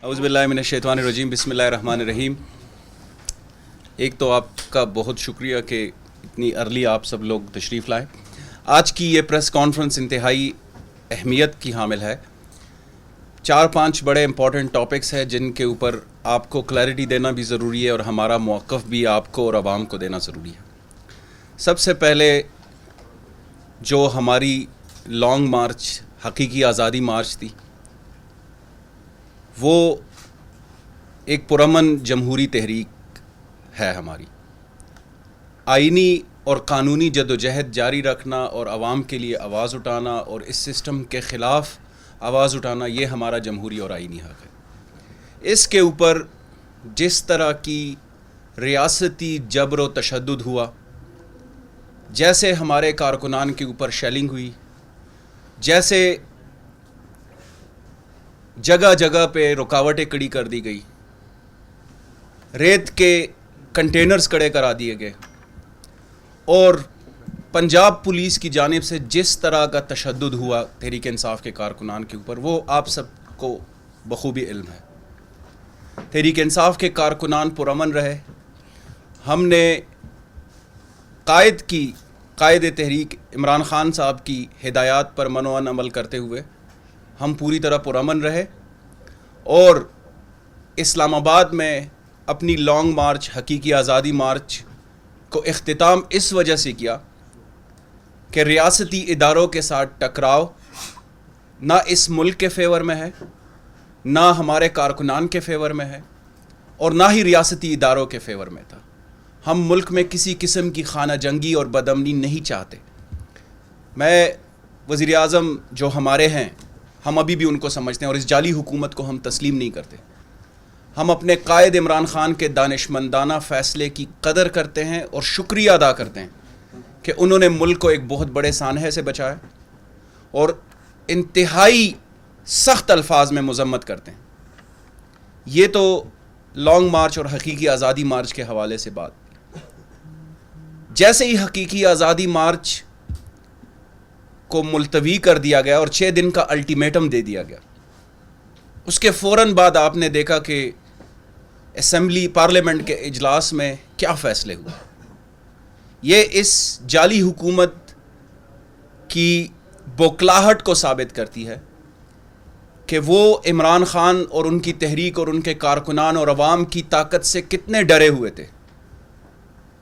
اعوذ باللہ من الشیطان الرجیم بسم اللہ الرحمن الرحیم. ایک تو آپ کا بہت شکریہ کہ اتنی ارلی آپ سب لوگ تشریف لائے. آج کی یہ پریس کانفرنس انتہائی اہمیت کی حامل ہے. 4-5 بڑے امپورٹنٹ ٹاپکس ہیں جن کے اوپر آپ کو کلیئرٹی دینا بھی ضروری ہے اور ہمارا موقف بھی آپ کو اور عوام کو دینا ضروری ہے. سب سے پہلے جو ہماری لانگ مارچ حقیقی آزادی مارچ تھی، وہ ایک پرامن جمہوری تحریک ہے. ہماری آئینی اور قانونی جدوجہد جاری رکھنا اور عوام کے لیے آواز اٹھانا اور اس سسٹم کے خلاف آواز اٹھانا، یہ ہمارا جمہوری اور آئینی حق ہے. اس کے اوپر جس طرح کی ریاستی جبر و تشدد ہوا، جیسے ہمارے کارکنان کے اوپر شیلنگ ہوئی، جیسے جگہ جگہ پہ رکاوٹیں کھڑی کر دی گئی، ریت کے کنٹینرز کھڑے کرا دیے گئے، اور پنجاب پولیس کی جانب سے جس طرح کا تشدد ہوا تحریک انصاف کے کارکنان کے اوپر، وہ آپ سب کو بخوبی علم ہے. تحریک انصاف کے کارکنان پرامن رہے. ہم نے قائد تحریک عمران خان صاحب کی ہدایات پر منوعن عمل کرتے ہوئے ہم پوری طرح پرامن رہے، اور اسلام آباد میں اپنی لانگ مارچ حقیقی آزادی مارچ کو اختتام اس وجہ سے کیا کہ ریاستی اداروں کے ساتھ ٹکراؤ نہ اس ملک کے فیور میں ہے، نہ ہمارے کارکنان کے فیور میں ہے، اور نہ ہی ریاستی اداروں کے فیور میں تھا. ہم ملک میں کسی قسم کی خانہ جنگی اور بدامنی نہیں چاہتے. میں وزیر اعظم جو ہمارے ہیں، ہم ابھی بھی ان کو سمجھتے ہیں اور اس جعلی حکومت کو ہم تسلیم نہیں کرتے. ہم اپنے قائد عمران خان کے دانشمندانہ فیصلے کی قدر کرتے ہیں اور شکریہ ادا کرتے ہیں کہ انہوں نے ملک کو ایک بہت بڑے سانحے سے بچایا، اور انتہائی سخت الفاظ میں مذمت کرتے ہیں. یہ تو لانگ مارچ اور حقیقی آزادی مارچ کے حوالے سے بات. جیسے ہی حقیقی آزادی مارچ کو ملتوی کر دیا گیا اور 6 دن کا الٹیمیٹم دے دیا گیا، اس کے فوراً بعد آپ نے دیکھا کہ اسمبلی پارلیمنٹ کے اجلاس میں کیا فیصلے ہوئے. یہ اس جعلی حکومت کی بوکلاہٹ کو ثابت کرتی ہے کہ وہ عمران خان اور ان کی تحریک اور ان کے کارکنان اور عوام کی طاقت سے کتنے ڈرے ہوئے تھے.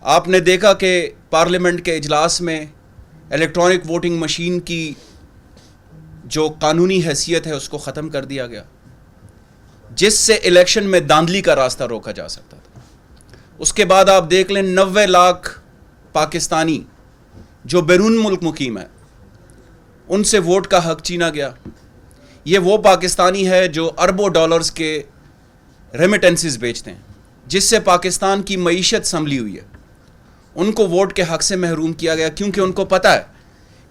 آپ نے دیکھا کہ پارلیمنٹ کے اجلاس میں الیکٹرانک ووٹنگ مشین کی جو قانونی حیثیت ہے اس کو ختم کر دیا گیا، جس سے الیکشن میں دھاندلی کا راستہ روکا جا سکتا تھا. اس کے بعد آپ دیکھ لیں 90 لاکھ پاکستانی جو بیرون ملک مقیم ہے، ان سے ووٹ کا حق چھینا گیا. یہ وہ پاکستانی ہے جو اربوں ڈالرز کے ریمیٹنسز بیچتے ہیں، جس سے پاکستان کی معیشت سنبھلی ہوئی ہے. ان کو ووٹ کے حق سے محروم کیا گیا کیونکہ ان کو پتہ ہے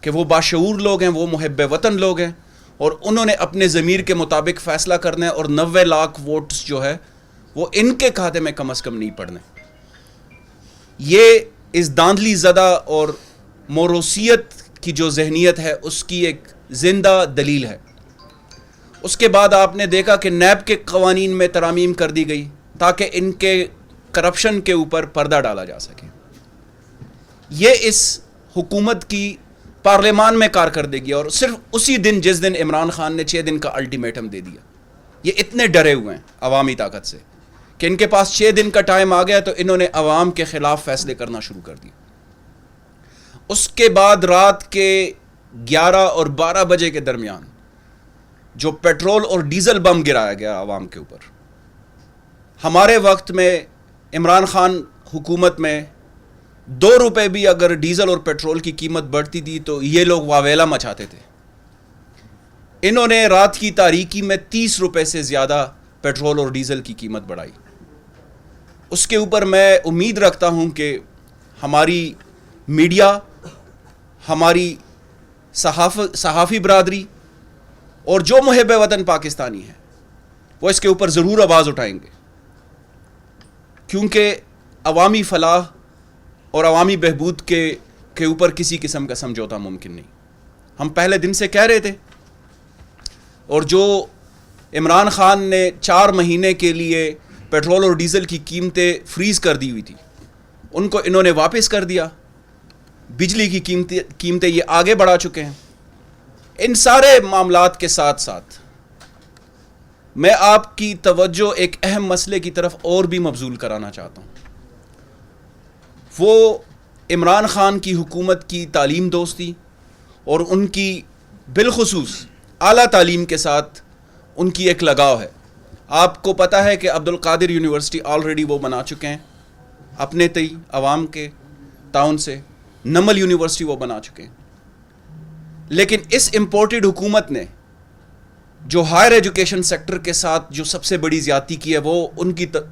کہ وہ باشعور لوگ ہیں، وہ محب وطن لوگ ہیں، اور انہوں نے اپنے ضمیر کے مطابق فیصلہ کرنا ہے، اور 90 لاکھ ووٹس جو ہے وہ ان کے کھاتے میں کم از کم نہیں پڑنے. یہ اس داندلی زدہ اور موروثیت کی جو ذہنیت ہے اس کی ایک زندہ دلیل ہے. اس کے بعد آپ نے دیکھا کہ نیب کے قوانین میں ترامیم کر دی گئی تاکہ ان کے کرپشن کے اوپر پردہ ڈالا جا سکے. یہ اس حکومت کی پارلیمان میں کارکردگی، اور صرف اسی دن جس دن عمران خان نے 6 دن کا الٹیمیٹم دے دیا. یہ اتنے ڈرے ہوئے ہیں عوامی طاقت سے کہ ان کے پاس 6 دن کا ٹائم آ گیا تو انہوں نے عوام کے خلاف فیصلے کرنا شروع کر دیا. اس کے بعد رات کے 11 اور 12 بجے کے درمیان جو پیٹرول اور ڈیزل بم گرایا گیا عوام کے اوپر، ہمارے وقت میں عمران خان حکومت میں 2 روپے بھی اگر ڈیزل اور پیٹرول کی قیمت بڑھتی تھی تو یہ لوگ واویلا مچاتے تھے. انہوں نے رات کی تاریکی میں 30 روپے سے زیادہ پیٹرول اور ڈیزل کی قیمت بڑھائی. اس کے اوپر میں امید رکھتا ہوں کہ ہماری میڈیا، ہماری صحافی برادری اور جو محب وطن پاکستانی ہیں وہ اس کے اوپر ضرور آواز اٹھائیں گے، کیونکہ عوامی فلاح اور عوامی بہبود کے اوپر کسی قسم کا سمجھوتا ممکن نہیں. ہم پہلے دن سے کہہ رہے تھے، اور جو عمران خان نے 4 مہینے کے لیے پیٹرول اور ڈیزل کی قیمتیں فریز کر دی ہوئی تھی، ان کو انہوں نے واپس کر دیا. بجلی کی قیمتیں یہ آگے بڑھا چکے ہیں. ان سارے معاملات کے ساتھ ساتھ میں آپ کی توجہ ایک اہم مسئلے کی طرف اور بھی مبذول کرانا چاہتا ہوں. وہ عمران خان کی حکومت کی تعلیم دوستی اور ان کی بالخصوص اعلیٰ تعلیم کے ساتھ ان کی ایک لگاؤ ہے. آپ کو پتہ ہے کہ عبد القادر یونیورسٹی آلریڈی وہ بنا چکے ہیں اپنے تئی عوام کے تعاون سے. نمل یونیورسٹی وہ بنا چکے ہیں. لیکن اس امپورٹڈ حکومت نے جو ہائر ایجوکیشن سیکٹر کے ساتھ جو سب سے بڑی زیادتی کی ہے وہ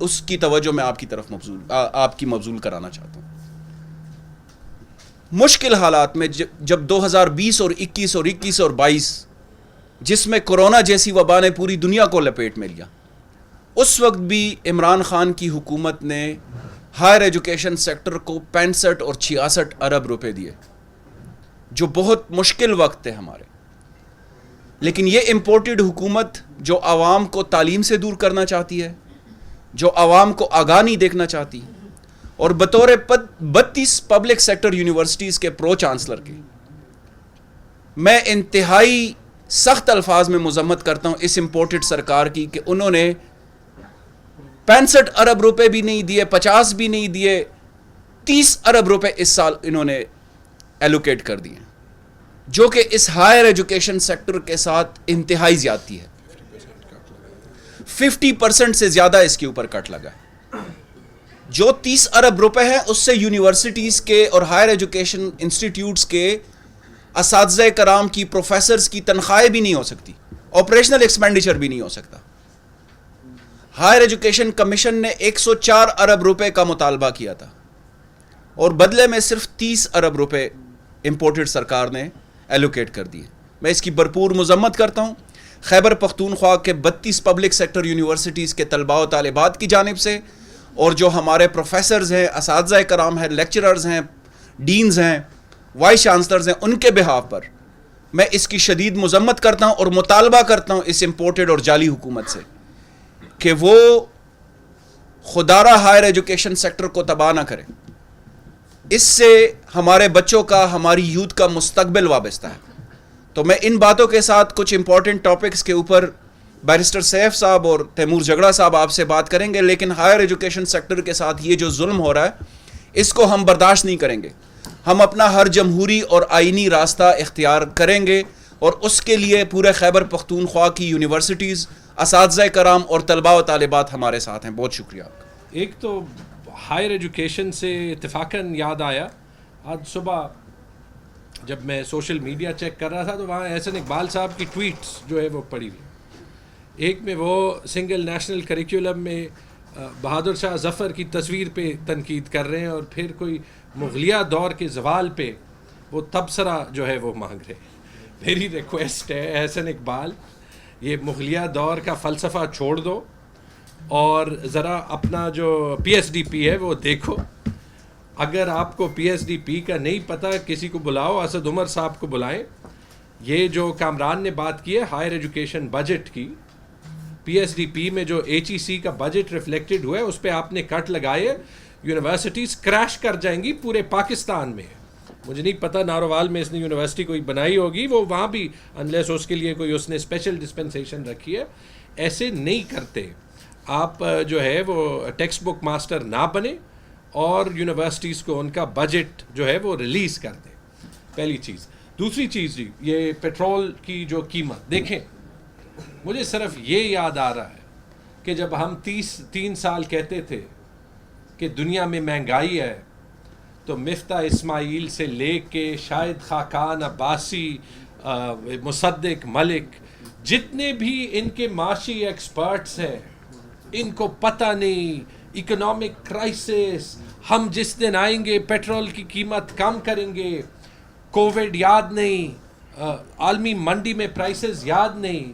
اس کی توجہ میں آپ کی طرف مبذول کرانا چاہتا ہوں. مشکل حالات میں جب 2020 اور 21 اور 21 اور 22 جس میں کورونا جیسی وبا نے پوری دنیا کو لپیٹ میں لیا، اس وقت بھی عمران خان کی حکومت نے ہائر ایجوکیشن سیکٹر کو 65 اور 66 ارب روپے دیے، جو بہت مشکل وقت تھے ہمارے. لیکن یہ امپورٹڈ حکومت جو عوام کو تعلیم سے دور کرنا چاہتی ہے، جو عوام کو آگاہ نہیں دیکھنا چاہتی، اور بطور 32 پبلک سیکٹر یونیورسٹیز کے پرو چانسلر کے میں انتہائی سخت الفاظ میں مذمت کرتا ہوں اس امپورٹڈ سرکار کی کہ انہوں نے 65 ارب روپے بھی نہیں دیے، 50 بھی نہیں دیے، 30 ارب روپے اس سال انہوں نے ایلوکیٹ کر دیے، جو کہ اس ہائر ایجوکیشن سیکٹر کے ساتھ انتہائی زیادتی ہے. 50% سے زیادہ اس کے اوپر کٹ لگا. جو 30 ارب روپے ہیں اس سے یونیورسٹیز کے اور ہائر ایجوکیشن انسٹیٹیوٹس کے اساتذہ کرام کی، پروفیسرز کی تنخواہیں بھی نہیں ہو سکتی، آپریشنل ایکسپینڈیچر بھی نہیں ہو سکتا. ہائر ایجوکیشن کمیشن نے 104 ارب روپے کا مطالبہ کیا تھا اور بدلے میں صرف 30 ارب روپے امپورٹڈ سرکار نے ایلوکیٹ کر دیے. میں اس کی بھرپور مذمت کرتا ہوں. خیبر پختونخوا کے 32 پبلک سیکٹر یونیورسٹیز کے طلباء و طالبات کی جانب سے اور جو ہمارے پروفیسرز ہیں، اساتذہ کرام ہیں، لیکچررز ہیں، ڈینز ہیں، وائس چانسلرز ہیں، ان کے بہاف پر میں اس کی شدید مذمت کرتا ہوں اور مطالبہ کرتا ہوں اس امپورٹڈ اور جعلی حکومت سے کہ وہ خودارہ ہائر ایجوکیشن سیکٹر کو تباہ نہ کرے. اس سے ہمارے بچوں کا، ہماری یوتھ کا مستقبل وابستہ ہے. تو میں ان باتوں کے ساتھ کچھ امپورٹنٹ ٹاپکس کے اوپر بیرسٹر سیف صاحب اور تیمور جھگڑا صاحب آپ سے بات کریں گے. لیکن ہائر ایجوکیشن سیکٹر کے ساتھ یہ جو ظلم ہو رہا ہے اس کو ہم برداشت نہیں کریں گے. ہم اپنا ہر جمہوری اور آئینی راستہ اختیار کریں گے اور اس کے لیے پورے خیبر پختونخوا کی یونیورسٹیز، اساتذہ کرام اور طلباء و طالبات ہمارے ساتھ ہیں. بہت شکریہ آپ کا. ایک تو ہائر ایجوکیشن سے اتفاقاً یاد آیا، آج صبح جب میں سوشل میڈیا چیک کر رہا تھا تو وہاں احسن اقبال صاحب کی ٹویٹس جو ہے وہ پڑھی ہوئی. ایک میں وہ سنگل نیشنل کریکولم میں بہادر شاہ ظفر کی تصویر پہ تنقید کر رہے ہیں اور پھر کوئی مغلیہ دور کے زوال پہ وہ تبصرہ جو ہے وہ مانگ رہے ہیں. میری ریکویسٹ ہے احسن اقبال، یہ مغلیہ دور کا فلسفہ چھوڑ دو اور ذرا اپنا جو پی ایس ڈی پی ہے وہ دیکھو. اگر آپ کو پی ایس ڈی پی کا نہیں پتہ کسی کو بلاؤ، اسد عمر صاحب کو بلائیں. یہ جو کامران نے بات کی ہے ہائر ایجوکیشن بجٹ کی، پی ایس ڈی پی میں جو ایچ ای سی کا بجٹ ریفلیکٹڈ ہوا ہے اس پہ آپ نے کٹ لگائے، یونیورسٹیز کریش کر جائیں گی پورے پاکستان میں. مجھے نہیں پتہ ناروال میں اس نے یونیورسٹی کوئی بنائی ہوگی، وہ وہاں بھی انلیس اس کے لیے کوئی اس نے اسپیشل ڈسپنسیشن رکھی ہے. ایسے نہیں کرتے. آپ جو ہے وہ ٹیکسٹ بک ماسٹر نہ بنے اور یونیورسٹیز کو ان کا بجٹ جو ہے وہ ریلیز کر دیں. پہلی چیز. دوسری چیز جی، یہ پیٹرول کی جو قیمت دیکھیں، مجھے صرف یہ یاد آ رہا ہے کہ جب ہم 3 سال کہتے تھے کہ دنیا میں مہنگائی ہے تو مفتاح اسماعیل سے لے کے شاہد خاقان عباسی، مصدق ملک، جتنے بھی ان کے معاشی ایکسپرٹس ہیں، ان کو پتہ نہیں اکنامک کرائسس، ہم جس دن آئیں گے پیٹرول کی قیمت کم کریں گے. کووڈ یاد نہیں، عالمی منڈی میں پرائسز یاد نہیں.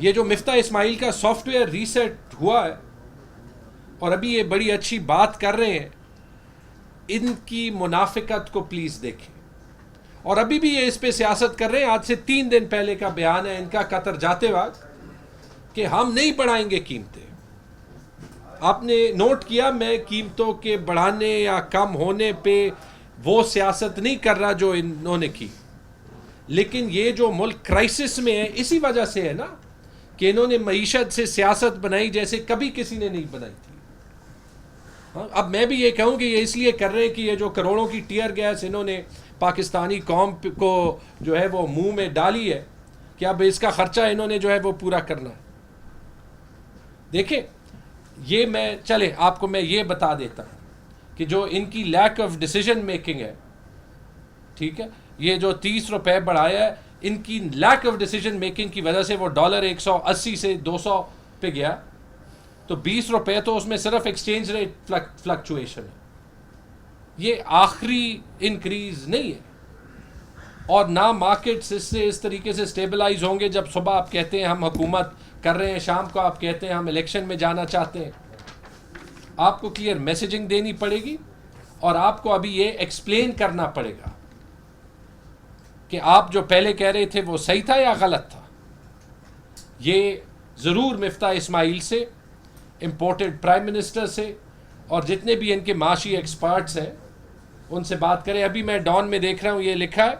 یہ جو مفتاح اسماعیل کا سافٹ ویئر ریسیٹ ہوا ہے اور ابھی یہ بڑی اچھی بات کر رہے ہیں، ان کی منافقت کو پلیز دیکھیں. اور ابھی بھی یہ اس پہ سیاست کر رہے ہیں. آج سے 3 دن پہلے کا بیان ہے ان کا قطر جاتے وقت کہ ہم نہیں بڑھائیں گے قیمتیں. آپ نے نوٹ کیا میں قیمتوں کے بڑھانے یا کم ہونے پہ وہ سیاست نہیں کر رہا جو انہوں نے کی, لیکن یہ جو ملک کرائسس میں ہے اسی وجہ سے ہے نا کہ انہوں نے معیشت سے سیاست بنائی جیسے کبھی کسی نے نہیں بنائی تھی. اب میں بھی یہ کہوں کہ یہ اس لیے کر رہے ہیں کہ یہ جو کروڑوں کی ٹیئر گیس انہوں نے پاکستانی قوم کو جو ہے وہ منہ میں ڈالی ہے کہ اب اس کا خرچہ انہوں نے جو ہے وہ پورا کرنا ہے. دیکھیں یہ چلے آپ کو میں یہ بتا دیتا ہوں کہ جو ان کی لیک آف ڈیسیژن میکنگ ہے, ٹھیک ہے, یہ جو 30 روپے بڑھایا ہے ان کی لیک آف ڈیسیژن میکنگ کی وجہ سے وہ ڈالر 180 سے 200 پہ گیا, تو 20 روپے تو اس میں صرف ایکسچینج ریٹ فلکچویشن ہے, یہ آخری انکریز نہیں ہے. اور نہ مارکیٹس اس سے اس طریقے سے اسٹیبلائز ہوں گے جب صبح آپ کہتے ہیں ہم حکومت کر رہے ہیں, شام کو آپ کہتے ہیں ہم الیکشن میں جانا چاہتے ہیں. آپ کو کلیئر میسیجنگ دینی پڑے گی اور آپ کو ابھی یہ ایکسپلین کرنا پڑے گا کہ آپ جو پہلے کہہ رہے تھے وہ صحیح تھا یا غلط تھا. یہ ضرور مفتاح اسماعیل سے, امپورٹڈ پرائم منسٹر سے اور جتنے بھی ان کے معاشی ایکسپرٹس ہیں ان سے بات کریں. ابھی میں ڈان میں دیکھ رہا ہوں یہ لکھا ہے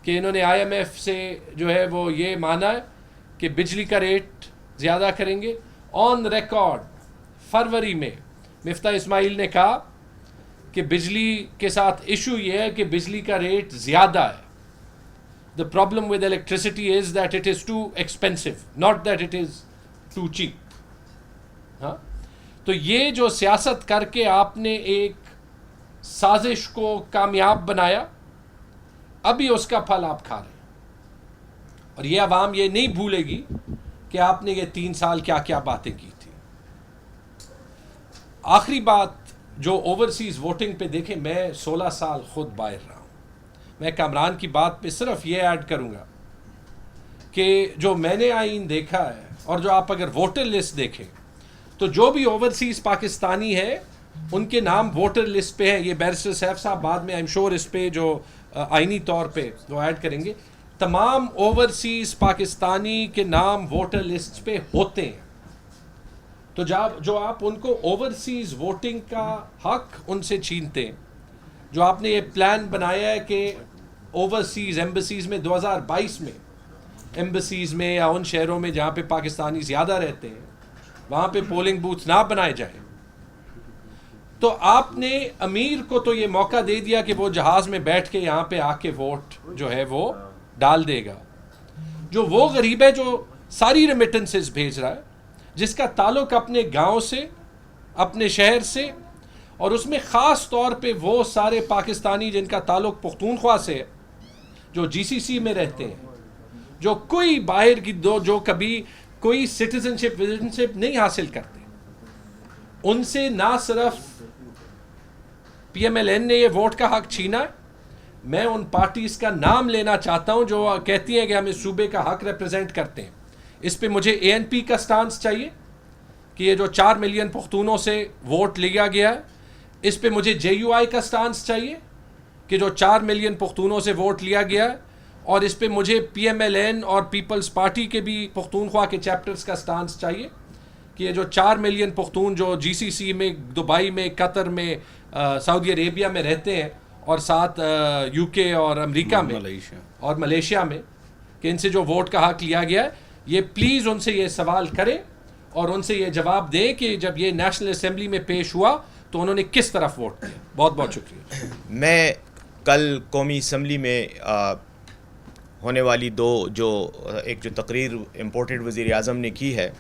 کہ انہوں نے آئی ایم ایف سے جو ہے وہ یہ مانا ہے کہ بجلی کا ریٹ زیادہ کریں گے. آن ریکارڈ فروری میں مفتاح اسماعیل نے کہا کہ بجلی کے ساتھ ایشو یہ ہے کہ بجلی کا ریٹ زیادہ ہے. The problem with electricity is that it is too expensive, not that it is too cheap. ہاں, تو یہ جو سیاست کر کے آپ نے ایک سازش کو کامیاب بنایا, ابھی اس کا پھل آپ کھا رہے ہیں. اور یہ عوام یہ نہیں بھولے گی کہ آپ نے یہ 3 سال کیا کیا باتیں کی تھی. آخری بات جو اوورسیز ووٹنگ پہ دیکھیں, میں 16 سال خود باہر رہا ہوں. میں کامران کی بات پہ صرف یہ ایڈ کروں گا کہ جو میں نے آئین دیکھا ہے اور جو آپ اگر ووٹر لسٹ دیکھیں تو جو بھی اوورسیز پاکستانی ہے ان کے نام ووٹر لسٹ پہ ہیں. یہ بیرسٹر سیف صاحب بعد میں آئیم شور اس پہ جو آئینی طور پہ وہ ایڈ کریں گے. تمام اوورسیز پاکستانی کے نام ووٹر لسٹ پہ ہوتے ہیں. تو جو آپ ان کو اوورسیز ووٹنگ کا حق ان سے چھینتے ہیں, جو آپ نے یہ پلان بنایا ہے کہ اوورسیز ایمبسیز میں 2022 میں ایمبسیز میں یا ان شہروں میں جہاں پہ پاکستانی زیادہ رہتے ہیں وہاں پہ پولنگ بوتھ نہ بنائے جائیں, تو آپ نے امیر کو تو یہ موقع دے دیا کہ وہ جہاز میں بیٹھ کے یہاں پہ آ کے ووٹ جو ہے وہ ڈال دے گا. جو وہ غریب ہے جو ساری ریمیٹنسز بھیج رہا ہے, جس کا تعلق اپنے گاؤں سے, اپنے شہر سے, اور اس میں خاص طور پہ وہ سارے پاکستانی جن کا تعلق پختونخوا سے ہے, جو جی سی سی میں رہتے ہیں, جو کوئی باہر کی جو کبھی کوئی سٹیزنشپ وزنشپ نہیں حاصل کرتے, ان سے نہ صرف پی ایم ایل این نے یہ ووٹ کا حق چھینا ہے. میں ان پارٹیز کا نام لینا چاہتا ہوں جو کہتی ہیں کہ ہم اس صوبے کا حق ریپرزینٹ کرتے ہیں. اس پہ مجھے اے این پی کا سٹانس چاہیے کہ یہ جو 4 ملین پختونوں سے ووٹ لیا گیا ہے, اس پہ مجھے جے یو آئی کا سٹانس چاہیے کہ جو 4 ملین پختونوں سے ووٹ لیا گیا ہے, اور اس پہ مجھے پی ایم ایل این اور پیپلز پارٹی کے بھی پختونخوا کے چیپٹرز کا سٹانس چاہیے کہ یہ جو 4 ملین پختون جو جی سی سی میں, دبئی میں, قطر میں, سعودی عربیہ میں رہتے ہیں, اور ساتھ یو کے اور امریکہ میں اور ملیشیا میں, کہ ان سے جو ووٹ کا حق لیا گیا ہے, یہ پلیز ان سے یہ سوال کریں اور ان سے یہ جواب دیں کہ جب یہ نیشنل اسمبلی میں پیش ہوا تو انہوں نے کس طرف ووٹ کیا. بہت بہت شکریہ. میں کل قومی اسمبلی میں ہونے والی ایک جو تقریر امپورٹڈ وزیر اعظم نے کی ہے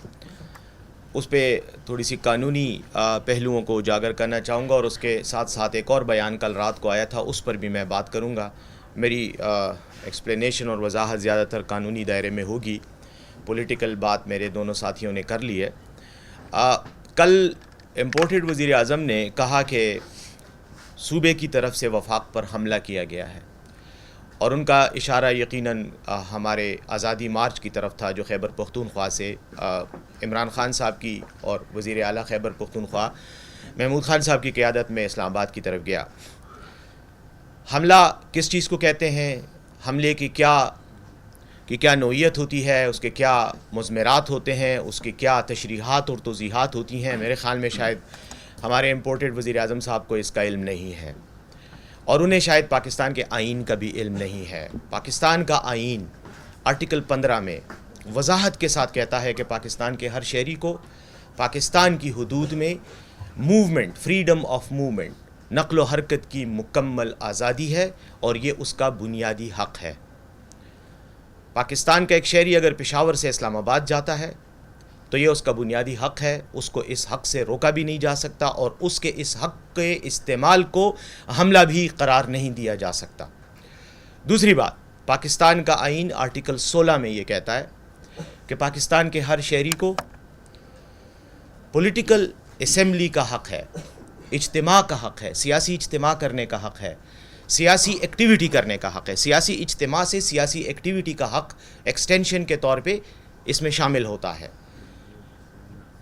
اس پہ تھوڑی سی قانونی پہلوؤں کو اجاگر کرنا چاہوں گا, اور اس کے ساتھ ساتھ ایک اور بیان کل رات کو آیا تھا اس پر بھی میں بات کروں گا. میری ایکسپلینیشن اور وضاحت زیادہ تر قانونی دائرے میں ہوگی, پولیٹیکل بات میرے دونوں ساتھیوں نے کر لی ہے. کل امپورٹڈ وزیر اعظم نے کہا کہ صوبے کی طرف سے وفاق پر حملہ کیا گیا ہے, اور ان کا اشارہ یقیناً ہمارے آزادی مارچ کی طرف تھا جو خیبر پختونخوا سے عمران خان صاحب کی اور وزیر اعلیٰ خیبر پختونخوا محمود خان صاحب کی قیادت میں اسلام آباد کی طرف گیا. حملہ کس چیز کو کہتے ہیں, حملے کی کیا کہ کیا نوعیت ہوتی ہے، اس کے کیا مضمرات ہوتے ہیں، اس کے کیا تشریحات اور توضیحات ہوتی ہیں، میرے خیال میں شاید ہمارے امپورٹڈ وزیر اعظم صاحب کو اس کا علم نہیں ہے، اور انہیں شاید پاکستان کے آئین کا بھی علم نہیں ہے۔ پاکستان کا آئین آرٹیکل 15 میں وضاحت کے ساتھ کہتا ہے کہ پاکستان کے ہر شہری کو پاکستان کی حدود میں موومنٹ، فریڈم آف موومنٹ، نقل و حرکت کی مکمل آزادی ہے، اور یہ اس کا بنیادی حق ہے۔ پاکستان کا ایک شہری اگر پشاور سے اسلام آباد جاتا ہے تو یہ اس کا بنیادی حق ہے، اس کو اس حق سے روکا بھی نہیں جا سکتا، اور اس کے اس حق کے استعمال کو حملہ بھی قرار نہیں دیا جا سکتا۔ دوسری بات، پاکستان کا آئین آرٹیکل 16 میں یہ کہتا ہے کہ پاکستان کے ہر شہری کو پولیٹیکل اسمبلی کا حق ہے، اجتماع کا حق ہے، سیاسی اجتماع کرنے کا حق ہے، سیاسی ایکٹیویٹی کرنے کا حق ہے۔ سیاسی اجتماع سے سیاسی ایکٹیویٹی کا حق ایکسٹینشن کے طور پہ اس میں شامل ہوتا ہے۔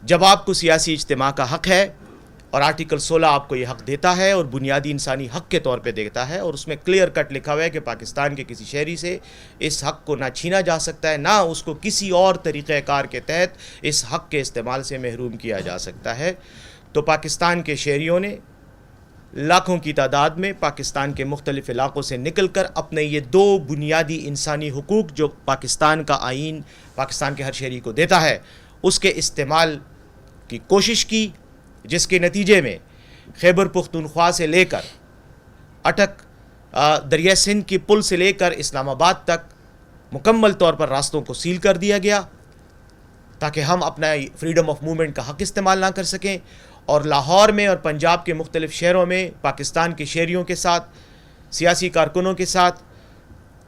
جب آپ کو سیاسی اجتماع کا حق ہے، اور آرٹیکل 16 آپ کو یہ حق دیتا ہے اور بنیادی انسانی حق کے طور پہ دیتا ہے، اور اس میں کلیئر کٹ لکھا ہوا ہے کہ پاکستان کے کسی شہری سے اس حق کو نہ چھینا جا سکتا ہے، نہ اس کو کسی اور طریقہ کار کے تحت اس حق کے استعمال سے محروم کیا جا سکتا ہے، تو پاکستان کے شہریوں نے لاکھوں کی تعداد میں پاکستان کے مختلف علاقوں سے نکل کر اپنے یہ دو بنیادی انسانی حقوق جو پاکستان کا آئین پاکستان کے ہر شہری کو دیتا ہے، اس کے استعمال کی کوشش کی، جس کے نتیجے میں خیبر پختونخوا سے لے کر اٹک دریا سندھ کی پل سے لے کر اسلام آباد تک مکمل طور پر راستوں کو سیل کر دیا گیا تاکہ ہم اپنا فریڈم آف موومنٹ کا حق استعمال نہ کر سکیں، اور لاہور میں اور پنجاب کے مختلف شہروں میں پاکستان کے شہریوں کے ساتھ، سیاسی کارکنوں کے ساتھ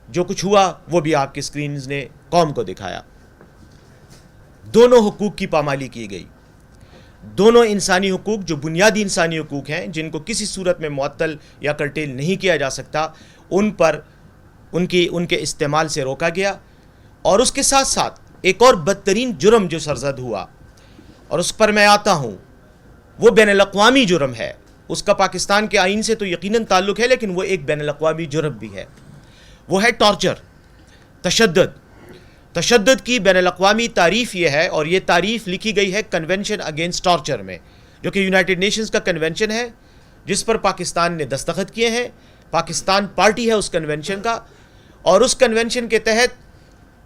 جو کچھ ہوا وہ بھی آپ کے اسکرینز نے قوم کو دکھایا۔ دونوں حقوق کی پامالی کی گئی، دونوں انسانی حقوق جو بنیادی انسانی حقوق ہیں جن کو کسی صورت میں معطل یا کرٹیل نہیں کیا جا سکتا، ان پر ان کے استعمال سے روکا گیا، اور اس کے ساتھ ساتھ ایک اور بدترین جرم جو سرزد ہوا، اور اس پر میں آتا ہوں، وہ بین الاقوامی جرم ہے۔ اس کا پاکستان کے آئین سے تو یقیناً تعلق ہے، لیکن وہ ایک بین الاقوامی جرم بھی ہے، وہ ہے ٹارچر، تشدد کی بین الاقوامی تعریف یہ ہے، اور یہ تعریف لکھی گئی ہے کنونشن اگینسٹ ٹارچر میں، جو کہ یونائٹڈ نیشنز کا کنونشن ہے جس پر پاکستان نے دستخط کیے ہیں۔ پاکستان پارٹی ہے اس کنونشن کا، اور اس کنونشن کے تحت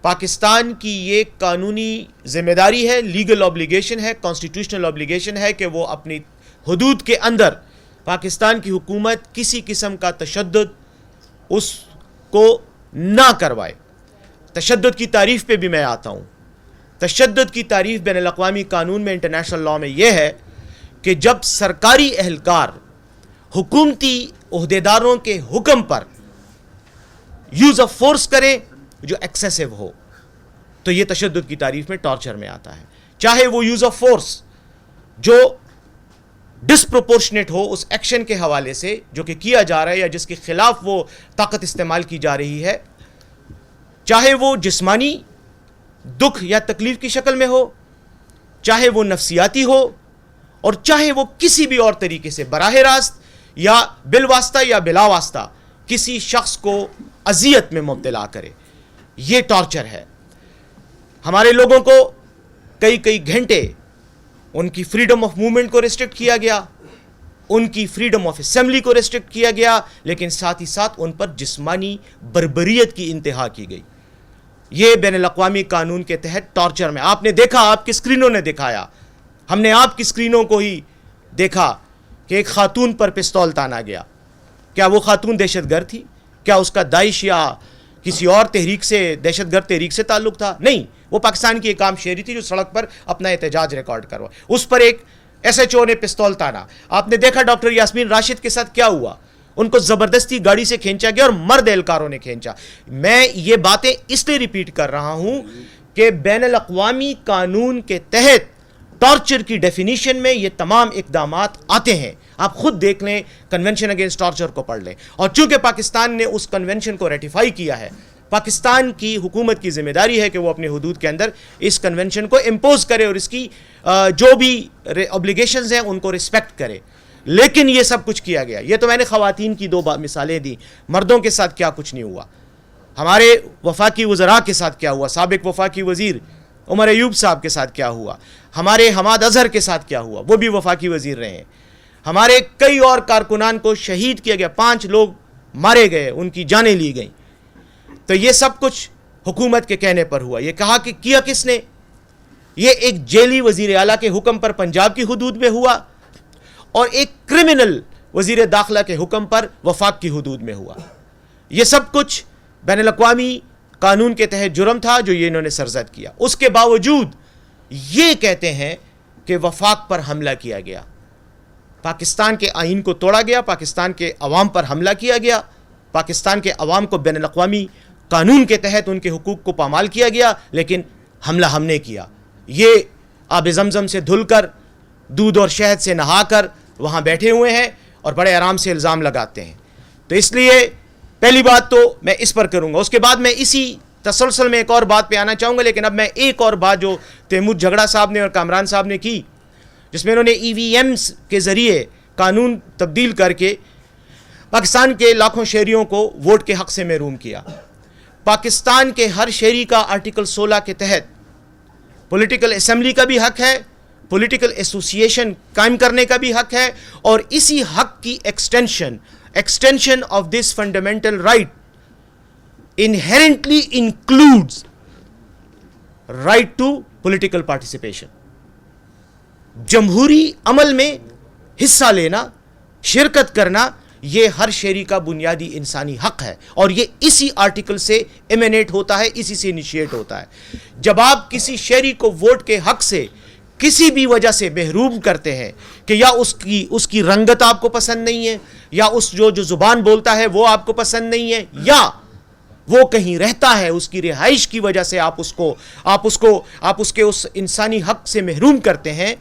پاکستان کی یہ قانونی ذمہ داری ہے، لیگل اوبلیگیشن ہے، کانسٹیٹیوشنل اوبلیگیشن ہے کہ وہ اپنی حدود کے اندر پاکستان کی حکومت کسی قسم کا تشدد اس کو نہ کروائے۔ تشدد کی تعریف پہ بھی میں آتا ہوں۔ تشدد کی تعریف بین الاقوامی قانون میں، انٹرنیشنل لاء میں یہ ہے کہ جب سرکاری اہلکار حکومتی عہدیداروں کے حکم پر یوز آف فورس کریں جو ایکسیسو ہو، تو یہ تشدد کی تعریف میں ٹارچر میں آتا ہے، چاہے وہ یوز آف فورس جو ڈسپروپورشنیٹ ہو اس ایکشن کے حوالے سے جو کہ کیا جا رہا ہے یا جس کے خلاف وہ طاقت استعمال کی جا رہی ہے، چاہے وہ جسمانی دکھ یا تکلیف کی شکل میں ہو، چاہے وہ نفسیاتی ہو، اور چاہے وہ کسی بھی اور طریقے سے براہ راست یا بالواسطہ یا بلا واسطہ کسی شخص کو اذیت میں مبتلا کرے، یہ ٹارچر ہے۔ ہمارے لوگوں کو کئی گھنٹے ان کی فریڈم آف موومنٹ کو ریسٹرکٹ کیا گیا، ان کی فریڈم آف اسمبلی کو ریسٹرکٹ کیا گیا، لیکن ساتھ ہی ساتھ ان پر جسمانی بربریت کی انتہا کی گئی۔ یہ بین الاقوامی قانون کے تحت ٹارچر میں آپ نے دیکھا، آپ کی اسکرینوں نے دکھایا، ہم نے آپ کی اسکرینوں کو ہی دیکھا کہ ایک خاتون پر پستول تانا گیا۔ کیا وہ خاتون دہشت گرد تھی؟ کیا اس کا داعش یا کسی اور تحریک سے، دہشت گرد تحریک سے تعلق تھا؟ نہیں، وہ پاکستان کی ایک عام شہری تھی جو سڑک پر اپنا احتجاج ریکارڈ کروا، اس پر ایک ایس ایچ او نے پستول تانا۔ آپ نے دیکھا ڈاکٹر یاسمین راشد کے ساتھ کیا ہوا، ان کو زبردستی گاڑی سے کھینچا گیا اور مرد اہلکاروں نے کھینچا۔ میں یہ باتیں اس لیے ریپیٹ کر رہا ہوں کہ بین الاقوامی قانون کے تحت ٹارچر کی ڈیفینیشن میں یہ تمام اقدامات آتے ہیں۔ آپ خود دیکھ لیں، کنونشن اگینسٹ ٹارچر کو پڑھ لیں، اور چونکہ پاکستان نے اس کنونشن کو ریٹیفائی کیا ہے، پاکستان کی حکومت کی ذمہ داری ہے کہ وہ اپنے حدود کے اندر اس کنونشن کو امپوز کرے اور اس کی جو بھی اوبلیگیشنز ہیں ان کو رسپیکٹ کرے۔ لیکن یہ سب کچھ کیا گیا، یہ تو میں نے خواتین کی دو مثالیں دی، مردوں کے ساتھ کیا کچھ نہیں ہوا۔ ہمارے وفاقی وزراء کے ساتھ کیا ہوا, سابق وفاقی وزیر عمر ایوب صاحب کے ساتھ کیا ہوا, ہمارے حماد اظہر کے ساتھ کیا ہوا, وہ بھی وفاقی وزیر رہے ہیں, ہمارے کئی اور کارکنان کو شہید کیا گیا, 5 لوگ مارے گئے, ان کی جانیں لی گئیں. تو یہ سب کچھ حکومت کے کہنے پر ہوا. یہ کہا کہ کیا کس نے؟ یہ ایک جیلی وزیر اعلیٰ کے حکم پر پنجاب کی حدود میں ہوا, اور ایک کرمنل وزیر داخلہ کے حکم پر وفاق کی حدود میں ہوا. یہ سب کچھ بین الاقوامی قانون کے تحت جرم تھا جو یہ انہوں نے سرزد کیا. اس کے باوجود یہ کہتے ہیں کہ وفاق پر حملہ کیا گیا, پاکستان کے آئین کو توڑا گیا, پاکستان کے عوام پر حملہ کیا گیا, پاکستان کے عوام کو بین الاقوامی قانون کے تحت ان کے حقوق کو پامال کیا گیا, لیکن حملہ ہم نے کیا. یہ آب زمزم سے دھل کر, دودھ اور شہد سے نہا کر وہاں بیٹھے ہوئے ہیں اور بڑے آرام سے الزام لگاتے ہیں. تو اس لیے پہلی بات تو میں اس پر کروں گا, اس کے بعد میں اسی تسلسل میں ایک اور بات پہ آنا چاہوں گا. لیکن اب میں ایک اور بات جو تیمور جھگڑا صاحب نے اور کامران صاحب نے کی, جس میں انہوں نے EVMs کے ذریعے قانون تبدیل کر کے پاکستان کے لاکھوں شہریوں کو ووٹ کے حق سے محروم کیا. پاکستان کے ہر شہری کا آرٹیکل 16 کے تحت پولیٹیکل اسمبلی کا بھی حق ہے, پولیٹیکل ایسوسیشن قائم کرنے کا بھی حق ہے, اور اسی حق کی extension of this fundamental right inherently includes right to political participation. جمہوری عمل میں حصہ لینا, شرکت کرنا, یہ ہر شہری کا بنیادی انسانی حق ہے, اور یہ اسی آرٹیکل سے ایمینیٹ ہوتا ہے, اسی سے انیشیٹ ہوتا ہے. جب آپ کسی شہری کو ووٹ کے حق سے کسی بھی وجہ سے محروم کرتے ہیں کہ یا اس کی رنگت آپ کو پسند نہیں ہے, یا اس جو زبان بولتا ہے وہ آپ کو پسند نہیں ہے, یا وہ کہیں رہتا ہے اس کی رہائش کی وجہ سے آپ اس کے اس انسانی حق سے محروم کرتے ہیں,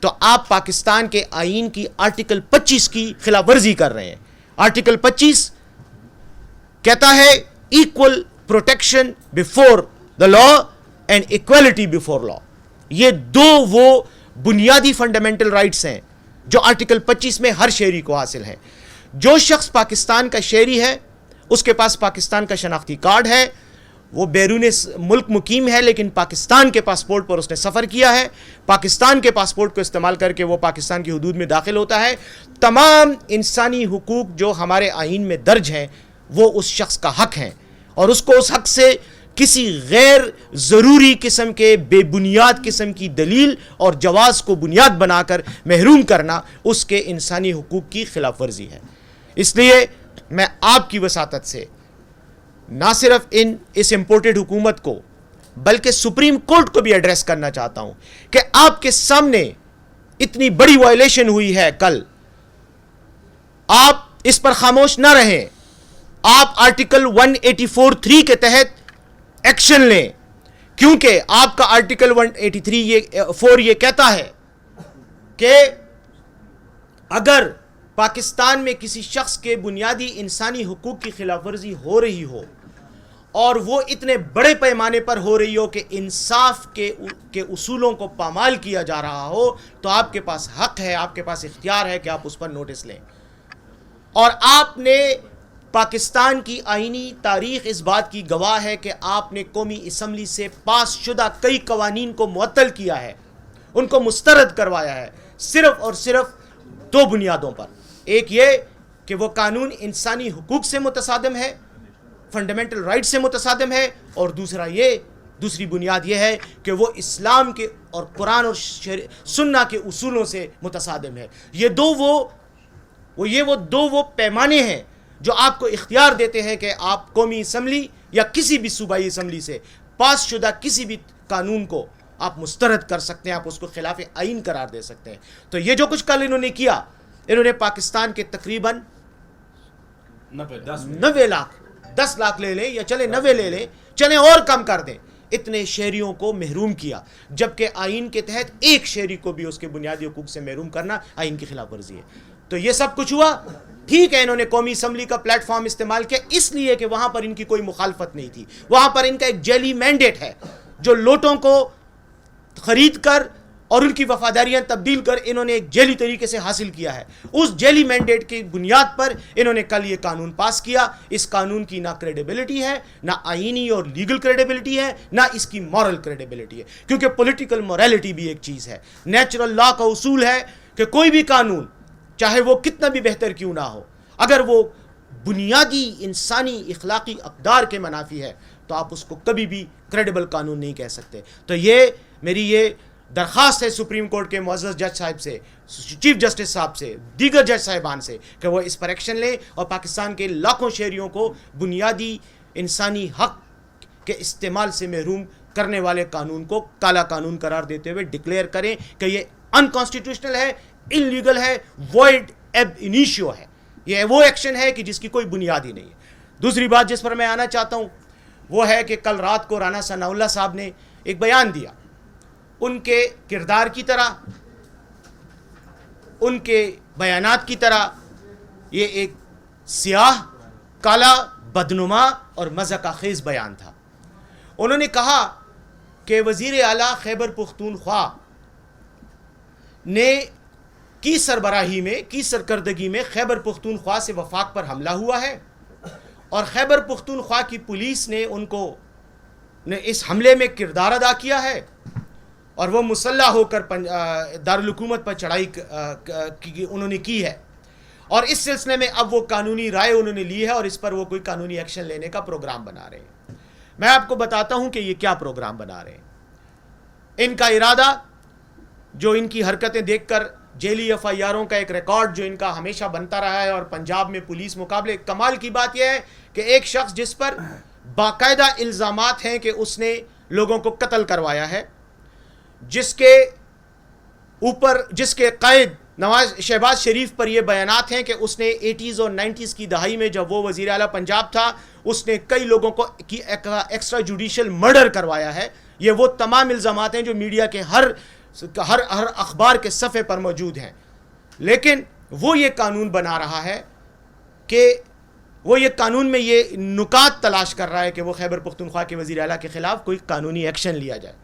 تو آپ پاکستان کے آئین کی آرٹیکل 25 کی خلاف ورزی کر رہے ہیں. آرٹیکل 25 کہتا ہے equal protection before the law and equality before law. یہ دو وہ بنیادی فنڈامنٹل رائٹس ہیں جو آرٹیکل 25 میں ہر شہری کو حاصل ہیں. جو شخص پاکستان کا شہری ہے, اس کے پاس پاکستان کا شناختی کارڈ ہے, وہ بیرون ملک مقیم ہے لیکن پاکستان کے پاسپورٹ پر اس نے سفر کیا ہے, پاکستان کے پاسپورٹ کو استعمال کر کے وہ پاکستان کی حدود میں داخل ہوتا ہے, تمام انسانی حقوق جو ہمارے آئین میں درج ہیں وہ اس شخص کا حق ہیں, اور اس کو اس حق سے کسی غیر ضروری قسم کے بے بنیاد قسم کی دلیل اور جواز کو بنیاد بنا کر محروم کرنا اس کے انسانی حقوق کی خلاف ورزی ہے. اس لیے میں آپ کی وساطت سے نہ صرف اس امپورٹڈ حکومت کو بلکہ سپریم کورٹ کو بھی ایڈریس کرنا چاہتا ہوں کہ آپ کے سامنے اتنی بڑی وائلیشن ہوئی ہے کل, آپ اس پر خاموش نہ رہیں, آپ آرٹیکل 184(3) کے تحت ایکشن لیں, کیونکہ آپ کا آرٹیکل 183(4) یہ کہتا ہے کہ اگر پاکستان میں کسی شخص کے بنیادی انسانی حقوق کی خلاف ورزی ہو رہی ہو اور وہ اتنے بڑے پیمانے پر ہو رہی ہو کہ انصاف کے اصولوں کو پامال کیا جا رہا ہو, تو آپ کے پاس حق ہے, آپ کے پاس اختیار ہے کہ آپ اس پر نوٹس لیں. اور آپ نے پاکستان کی آئینی تاریخ اس بات کی گواہ ہے کہ آپ نے قومی اسمبلی سے پاس شدہ کئی قوانین کو معطل کیا ہے, ان کو مسترد کروایا ہے, صرف اور صرف 2 بنیادوں پر. ایک یہ کہ وہ قانون انسانی حقوق سے متصادم ہے, فنڈامنٹل رائٹ سے متصادم ہے, اور دوسری بنیاد یہ ہے کہ وہ اسلام کے اور قرآن اور سنہ کے اصولوں سے متصادم ہے. یہ دو پیمانے ہیں جو آپ کو اختیار دیتے ہیں کہ آپ قومی اسمبلی یا کسی بھی صوبائی اسمبلی سے پاس شدہ کسی بھی قانون کو آپ مسترد کر سکتے ہیں, آپ اس کو خلاف آئین قرار دے سکتے ہیں. تو یہ جو کچھ کل انہوں نے کیا, انہوں نے پاکستان کے تقریباً 90 لاکھ 10 لاکھ لے لیں یا چلے 90 لے لیں, چلیں اور کم کر دیں, اتنے شہریوں کو محروم کیا, جبکہ آئین کے تحت ایک شہری کو بھی اس کے بنیادی حقوق سے محروم کرنا آئین کی خلاف ورزی ہے. تو یہ سب کچھ ہوا, ٹھیک ہے, انہوں نے قومی اسمبلی کا پلیٹ فارم استعمال کیا اس لیے کہ وہاں پر ان کی کوئی مخالفت نہیں تھی, وہاں پر ان کا ایک جیلی مینڈیٹ ہے جو لوٹوں کو خرید کر اور ان کی وفاداریاں تبدیل کر انہوں نے ایک جیلی طریقے سے حاصل کیا ہے. اس جیلی مینڈیٹ کی بنیاد پر انہوں نے کل یہ قانون پاس کیا. اس قانون کی نہ کریڈیبلٹی ہے, نہ آئینی اور لیگل کریڈیبلٹی ہے, نہ اس کی مورل کریڈیبلٹی ہے, کیونکہ پولیٹیکل موریلٹی بھی ایک چیز ہے. نیچرل لا کا اصول ہے کہ کوئی بھی قانون چاہے وہ کتنا بھی بہتر کیوں نہ ہو, اگر وہ بنیادی انسانی اخلاقی اقدار کے منافی ہے تو آپ اس کو کبھی بھی کریڈیبل قانون نہیں کہہ سکتے. تو یہ میری یہ درخواست ہے سپریم کورٹ کے معزز جج صاحب سے, چیف جسٹس صاحب سے, دیگر جج صاحبان سے کہ وہ اس پر ایکشن لیں اور پاکستان کے لاکھوں شہریوں کو بنیادی انسانی حق کے استعمال سے محروم کرنے والے قانون کو کالا قانون قرار دیتے ہوئے ڈکلیئر کریں کہ یہ انکانسٹیٹیوشنل ہے, انلیگل ہے, وائڈ ایب انیشیو ہے. یہ وہ ایکشن ہے کہ جس کی کوئی بنیاد ہی نہیں ہے. دوسری بات جس پر میں آنا چاہتا ہوں وہ ہے کہ کل رات کو رانا ثناء اللہ صاحب نے ایک بیان دیا. ان کے کردار کی طرح, ان کے بیانات کی طرح یہ ایک سیاہ, کالا, بدنما اور مذاق خیز بیان تھا. انہوں نے کہا کہ وزیر اعلیٰ خیبر پختونخوا نے کی سربراہی میں, کی سرکردگی میں خیبر پختونخوا سے وفاق پر حملہ ہوا ہے اور خیبر پختونخوا کی پولیس نے ان کو اس حملے میں کردار ادا کیا ہے اور وہ مسلح ہو کر دارالحکومت پر چڑھائی انہوں نے کی ہے. اور اس سلسلے میں اب وہ قانونی رائے انہوں نے لی ہے اور اس پر وہ کوئی قانونی ایکشن لینے کا پروگرام بنا رہے ہیں. میں آپ کو بتاتا ہوں کہ یہ کیا پروگرام بنا رہے ہیں. ان کا ارادہ, جو ان کی حرکتیں دیکھ کر جیلی ایف آئی آروں کا ایک ریکارڈ جو ان کا ہمیشہ بنتا رہا ہے اور پنجاب میں پولیس مقابلے, کمال کی بات یہ ہے کہ ایک شخص جس پر باقاعدہ الزامات ہیں کہ اس نے لوگوں کو قتل کروایا ہے, جس کے قائد نواز شہباز شریف پر یہ بیانات ہیں کہ اس نے 80s اور 90s کی دہائی میں جب وہ وزیر اعلیٰ پنجاب تھا اس نے کئی لوگوں کو ایکسٹرا جوڈیشل مرڈر کروایا ہے. یہ وہ تمام الزامات ہیں جو میڈیا کے ہر اخبار کے صفحے پر موجود ہیں. لیکن وہ یہ قانون بنا رہا ہے کہ وہ یہ قانون میں یہ نکات تلاش کر رہا ہے کہ وہ خیبر پختونخوا کے وزیر اعلیٰ کے خلاف کوئی قانونی ایکشن لیا جائے.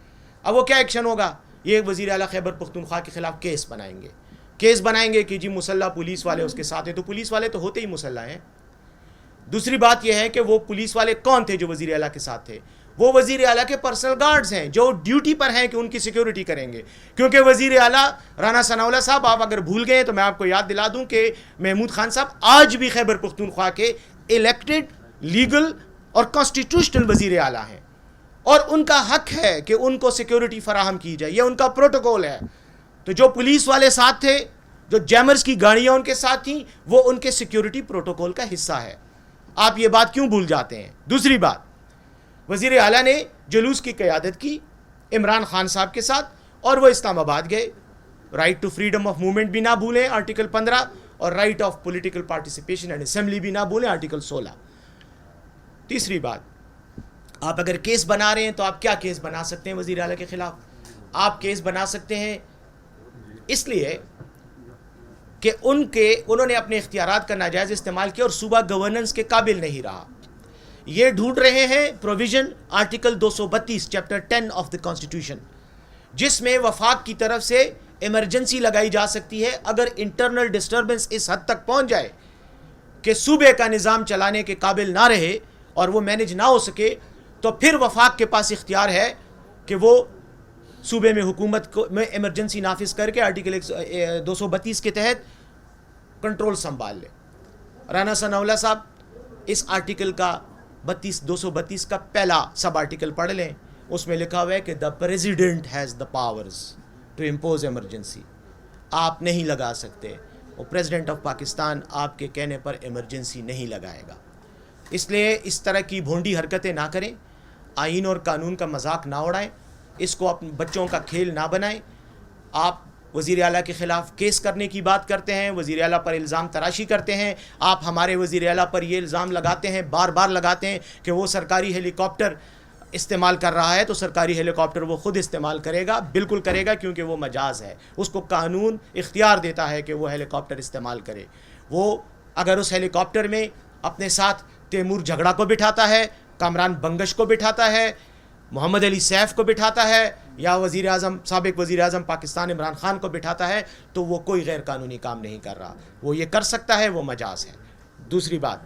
اب وہ کیا ایکشن ہوگا؟ یہ وزیر اعلیٰ خیبر پختونخوا کے خلاف کیس بنائیں گے کہ جی مسلح پولیس والے اس کے ساتھ ہیں. تو پولیس والے تو ہوتے ہی مسلح ہیں. دوسری بات یہ ہے کہ وہ پولیس والے کون تھے جو وزیر اعلیٰ کے ساتھ تھے؟ وہ وزیر اعلیٰ کے پرسنل گارڈز ہیں جو ڈیوٹی پر ہیں کہ ان کی سیکیورٹی کریں گے. کیونکہ وزیر اعلیٰ رانا ثناء اللہ صاحب, آپ اگر بھول گئے تو میں آپ کو یاد دلا دوں کہ محمود خان صاحب آج بھی خیبر پختونخوا کے الیکٹڈ, لیگل اور کانسٹیٹیوشنل وزیر اعلیٰ ہیں اور ان کا حق ہے کہ ان کو سیکیورٹی فراہم کی جائے. یہ ان کا پروٹوکول ہے. تو جو پولیس والے ساتھ تھے, جو جیمرز کی گاڑیاں ان کے ساتھ تھیں, وہ ان کے سیکیورٹی پروٹوکول کا حصہ ہے. آپ یہ بات کیوں بھول جاتے ہیں؟ دوسری بات, وزیر اعلیٰ نے جلوس کی قیادت کی عمران خان صاحب کے ساتھ اور وہ اسلام آباد گئے. Right to freedom of movement بھی نہ بھولیں, آرٹیکل 15, اور right of political participation and assembly بھی نہ بھولیں, آرٹیکل 16. تیسری بات, آپ اگر کیس بنا رہے ہیں تو آپ کیا کیس بنا سکتے ہیں وزیر اعلیٰ کے خلاف؟ آپ کیس بنا سکتے ہیں اس لیے کہ انہوں نے اپنے اختیارات کا ناجائز استعمال کیا اور صوبہ گورننس کے قابل نہیں رہا. یہ ڈھونڈ رہے ہیں provision article 232 chapter 10 of the constitution, جس میں وفاق کی طرف سے ایمرجنسی لگائی جا سکتی ہے اگر انٹرنل ڈسٹربنس اس حد تک پہنچ جائے کہ صوبے کا نظام چلانے کے قابل نہ رہے اور وہ مینج نہ ہو سکے, تو پھر وفاق کے پاس اختیار ہے کہ وہ صوبے میں حکومت میں ایمرجنسی نافذ کر کے آرٹیکل 232 کے تحت کنٹرول سنبھال لے. رانا ثناء اللہ صاحب اس آرٹیکل کا 232 کا پہلا سب آرٹیکل پڑھ لیں. اس میں لکھا ہوا ہے کہ the president has the powers to impose emergency. آپ نہیں لگا سکتے, اور پریزیڈنٹ آف پاکستان آپ کے کہنے پر ایمرجنسی نہیں لگائے گا. اس لیے اس طرح کی بھونڈی حرکتیں نہ کریں, آئین اور قانون کا مذاق نہ اڑائیں, اس کو اپنے بچوں کا کھیل نہ بنائیں. آپ وزیر اعلیٰ کے خلاف کیس کرنے کی بات کرتے ہیں, وزیر اعلیٰ پر الزام تراشی کرتے ہیں. آپ ہمارے وزیر اعلیٰ پر یہ الزام لگاتے ہیں, بار بار لگاتے ہیں کہ وہ سرکاری ہیلی کاپٹر استعمال کر رہا ہے. تو سرکاری ہیلی کاپٹر وہ خود استعمال کرے گا, بالکل کرے گا, کیونکہ وہ مجاز ہے. اس کو قانون اختیار دیتا ہے کہ وہ ہیلی کاپٹر استعمال کرے. وہ اگر اس ہیلی کاپٹر میں اپنے ساتھ تیمور جھگڑا کو بٹھاتا ہے, کامران بنگش کو بٹھاتا ہے, محمد علی سیف کو بٹھاتا ہے, یا وزیر اعظم سابق وزیر اعظم پاکستان عمران خان کو بٹھاتا ہے تو وہ کوئی غیر قانونی کام نہیں کر رہا. وہ یہ کر سکتا ہے وہ مجاز ہے. دوسری بات,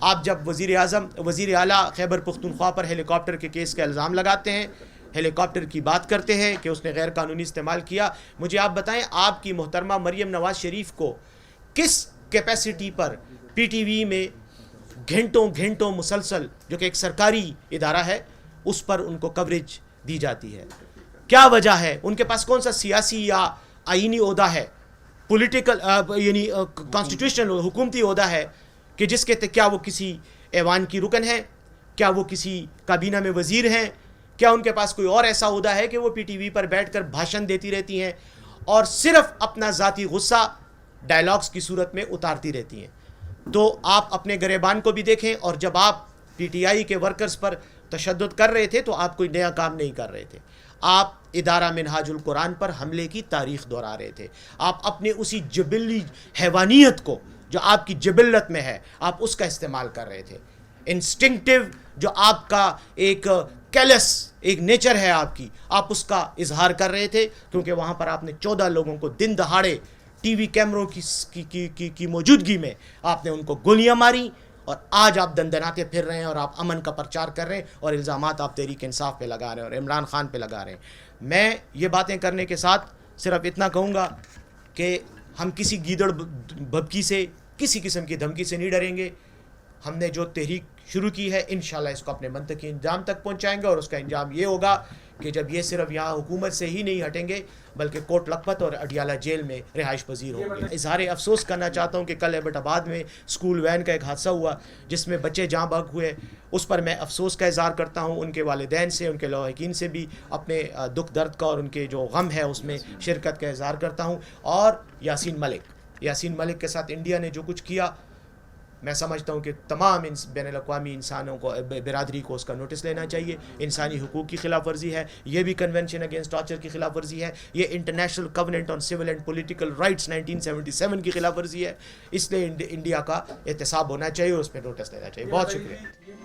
آپ جب وزیر اعلیٰ خیبر پختونخوا پر ہیلی کاپٹر کے کیس کا الزام لگاتے ہیں, ہیلی کاپٹر کی بات کرتے ہیں کہ اس نے غیر قانونی استعمال کیا, مجھے آپ بتائیں آپ کی محترمہ مریم نواز شریف کو کس کیپیسٹی پر پی ٹی وی میں گھنٹوں مسلسل, جو کہ ایک سرکاری ادارہ ہے, اس پر ان کو کوریج دی جاتی ہے؟ کیا وجہ ہے؟ ان کے پاس کون سا سیاسی یا آئینی عہدہ ہے, پولیٹیکل یعنی کانسٹیٹیوشنل حکومتی عہدہ ہے کہ جس کے کیا وہ کسی ایوان کی رکن ہے, کیا وہ کسی کابینہ میں وزیر ہیں, کیا ان کے پاس کوئی اور ایسا عہدہ ہے کہ وہ پی ٹی وی پر بیٹھ کر بھاشن دیتی رہتی ہیں اور صرف اپنا ذاتی غصہ ڈائلاگز کی صورت میں اتارتی رہتی ہیں؟ تو آپ اپنے گریبان کو بھی دیکھیں, اور جب آپ پی ٹی آئی کے ورکرز پر تشدد کر رہے تھے تو آپ کوئی نیا کام نہیں کر رہے تھے, آپ ادارہ منہاج القرآن پر حملے کی تاریخ دہرا رہے تھے. آپ اپنے اسی جبلی حیوانیت کو جو آپ کی جبلت میں ہے آپ اس کا استعمال کر رہے تھے. انسٹنکٹیو جو آپ کا ایک کیلس ایک نیچر ہے آپ کی, آپ اس کا اظہار کر رہے تھے, کیونکہ وہاں پر آپ نے 14 لوگوں کو دن دہاڑے ٹی وی کیمروں کی موجودگی میں آپ نے ان کو گولیاں ماری, اور آج آپ دندناتے پھر رہے ہیں اور آپ امن کا پرچار کر رہے ہیں اور الزامات آپ تحریک انصاف پہ لگا رہے ہیں اور عمران خان پہ لگا رہے ہیں. میں یہ باتیں کرنے کے ساتھ صرف اتنا کہوں گا کہ ہم کسی گیدڑ بھبکی سے, کسی قسم کی دھمکی سے نہیں ڈریں گے. ہم نے جو تحریک شروع کی ہے انشاءاللہ اس کو اپنے منطقی انجام تک پہنچائیں گے, اور اس کا انجام یہ ہوگا کہ جب یہ صرف یہاں حکومت سے ہی نہیں ہٹیں گے بلکہ کوٹ لکھپت اور اڈیالہ جیل میں رہائش پذیر ہوں گے. اظہار افسوس کرنا چاہتا ہوں کہ کل ایبٹ آباد میں اسکول وین کا ایک حادثہ ہوا جس میں بچے جاں بحق ہوئے. اس پر میں افسوس کا اظہار کرتا ہوں, ان کے والدین سے, ان کے لاحقین سے بھی اپنے دکھ درد کا اور ان کے جو غم ہے اس میں شرکت کا اظہار کرتا ہوں. اور یاسین ملک کے ساتھ انڈیا نے جو کچھ کیا, میں سمجھتا ہوں کہ تمام بین الاقوامی انسانوں کو, برادری کو اس کا نوٹس لینا چاہیے. انسانی حقوق کی خلاف ورزی ہے, یہ بھی کنونشن اگینسٹ ٹارچر کی خلاف ورزی ہے, یہ international covenant on civil and political rights 1977 کی خلاف ورزی ہے. اس لیے انڈیا کا احتساب ہونا چاہیے اور اس پہ نوٹس لینا چاہیے. بہت شکریہ.